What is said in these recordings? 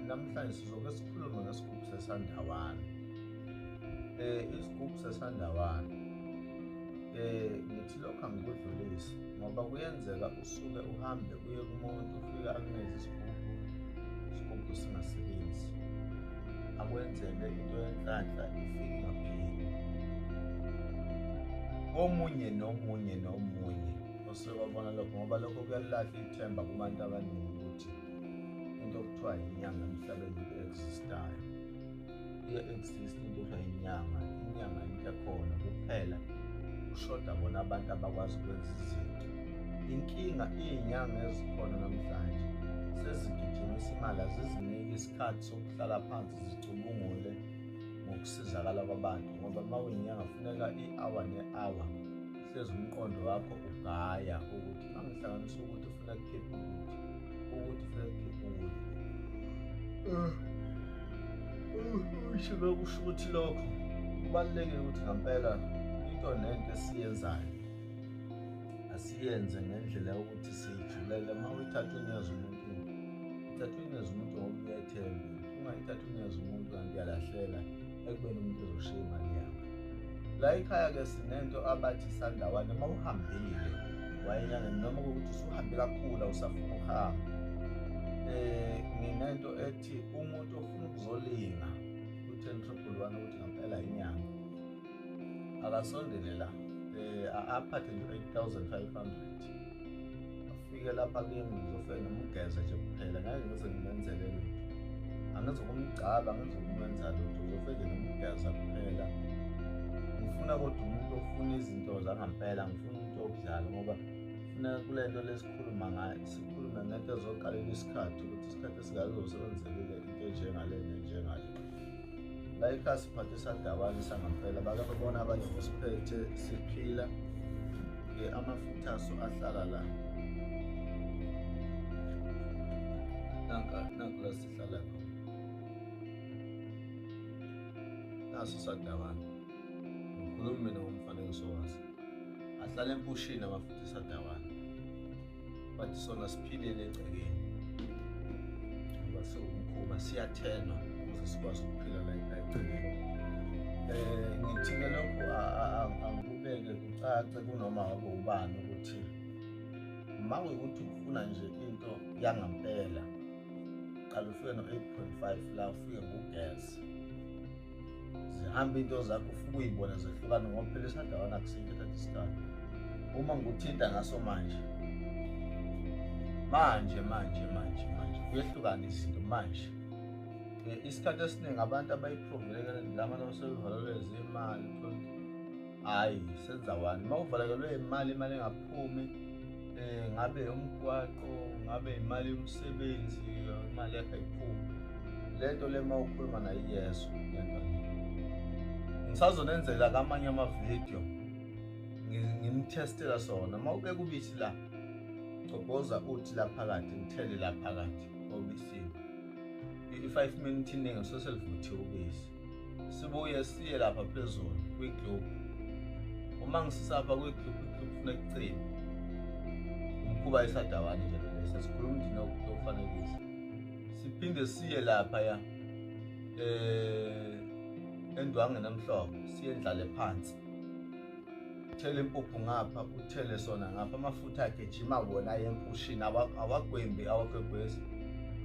namhlanje sizoke sikhulume ngesigubhu sesandawana. Isigubhu sesandawana ngithi lokho angikudlulisi ngoba kuyenzeka usuke uhambe uye kumuntu ufike akunikeze isigubhu singasebenzi, akwenzele into yenhlanhla ifike ingapheli. Omunye nomunye osuke wabona lokho ngoba lokho kuyalahla ithemba kubantu abaningi ukuthi into okuthiwa inyanga emhlabeni i-existayo. Iya-exist into okuthiwa inyanga into ekhona kuphela kushoda bona abantu abakwazi ukwenza izinto. Inkinga iy'nyanga ezikhona namhlanje sezigijimisa imali, aziziniki isikhathi sokuhlala phansi zicubungule ngokusizakala kwabantu ngoba uma uyinyanga kufuneka i-hour ne-hour hlezi umqondo wakho ugaya ukuthi uma ngihlanganisa ukuthi ufuna kukhipha ukuthi ufuna kukhipha ukuthi kusho ukuthi lokho kubalulekile ukuthi ngampela into nento esiyenzayo asiyenze ngendlela yokuthi siyijulele. Uma uyithatha unikeze umuntu uthatha unikeze umuntu ngoba uyethemba, ungayithatha unikeze umuntu kanti uyalahlela ekubeni umuntu ezoshiya imali yakho. La ekhaya-ke sinento abathi sandawana. Uma uhambile wayenyangeni noma ukuthi usuhambe kakhulu awusafuna ukuhamba, nginento ethi umuntu ofuna ukuzolinga ku-10,111 ukuthi ngampela inyanga akasondele la, aphathe nje 8,500 afike lapha kimi ngizofika noma ugeza nje kuphela, ngeke ngize ngimenzele lutho, angenze ukumgcaba, angenze ukumenza lutho, uzofike noma ugeza kuphela. Ngifuna kodwa umuntu ofuna izinto zangampela, ngifuna umuntu okudlala ngoba kufuneka kule nto lesikhuluma ngayo sikhulume ngento ezoqalela isikhathi ukuthi isikhathi esingazosebenzekile into enjengale nenjengale. La ekhaya siphathe isandawana sangampela, bake babona abanye ngosiphethe siphila amafutha aso ahlala la. Nanka la sihlala khona, naso sandawana. Ngikhuluma mina ngomfanekiso waso, ahlala empushini amafutha esandawana, bathi sona siphilele egcekeni ngoba siwumkhuba siyathenwa ukuze sikwazi ukuphila la egcekeni. Ngithini lokho angikubeke kucace kunoma ngabe ubani ukuthi uma kuyukuthi ufuna nje into yangampela qala ufike no-8.5 la ufike ngogesi, zihambe into zakho ufike uyibona zehlukana ngoba phela isandawana akusinto ethatha isikhathi. Uma ngikuthinta ngaso manje kuyehlukana izinto manje. Isikhathi esiningi abantu abayiprovuleke lama sebevalelwe zimali, hhayi senza wani. Uma uvalekelwe imali engaphumi, ngabe umgwaqo, ngabe imali yomsebenzi, imali yakho ayiphumi, le nto le uma ukhuluma nayo iyeso le nto le. Ngisazonenzela kamanye amavidiyo ngimthestela sona. Uma ubeka ubisi la cobhoza uthi la phakathi, ngithele la phakathi obisini, i-5 minutes iningi seselivuthiwe ubisi, sibuye siye lapha phezulu kwigluphu. Uma ngisisapha kwigluphu, igluphu kufuneka icime, umkhuba esadawani nje lesi sesikhuluma ukuthi nokufanekisa. Siphinde siye lapha ya endwange namhlophe, siye ndlale phansi, uthele impuphu ngapha, uthele sona ngapha, amafutha akhe jima wona aye empushini, awagwembi awagwebhesi,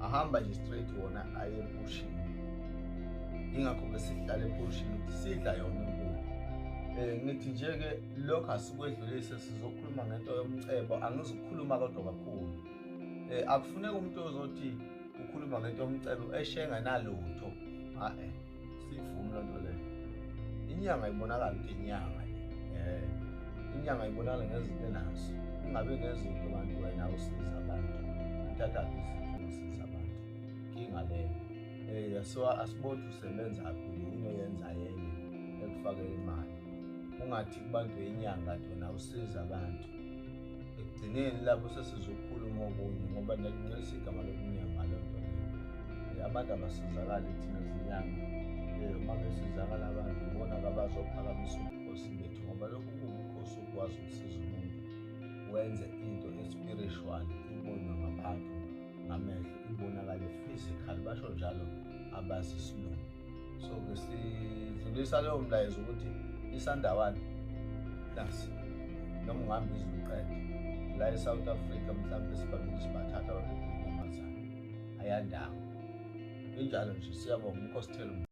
ahamba nje straight wona aye empushini. Ingakho-ke sihlala empushini ukuthi sidla yona impuphu. Ngithi nje-ke lokho asikwedlulise, sizokhuluma ngento yomcebo, angizukukhuluma kodwa kakhulu. Akufuneka umuntu ozothi ukhuluma ngento yomcebo eshenga nalutho, siyivume loo nto leyo. Inyanga ibonakala ukuthi inyanga le, inyanga ibonakala ngezinto enazo, ungabi nezinto abantu wena usiza abantu, uthathaphi izinto ungasiza abantu, inkinga leyo. So asiboni usebenza kakhulu yini oyenza yenye ekufakela imali, ungathi kubantu inyanga nto wena usiza abantu. Ekugcineni lapho sesizokhuluma okunye ngoba nalincelisa igama lokunyanga loo nto leyo. Abantu abasizakali thina zinyanga, uma besizakala abantu bona abazophakamisa ubukhosi bethu ngoba lokhu kuwubukhosi ukwazi ukusiza umuntu wenze into espiritual ibonwe ngabantu ngamehlo, ibonakale physical, basho njalo abazi isilungu. So-ke sidlulisa leyo mlayezo ukuthi isandawana nasi noma ungihamba iziqede la eSouth Africa mhlawumbe sibambile sibathatha abantu benyamazane ayandanga. Injalo nje, siyabonga uNkosithelo.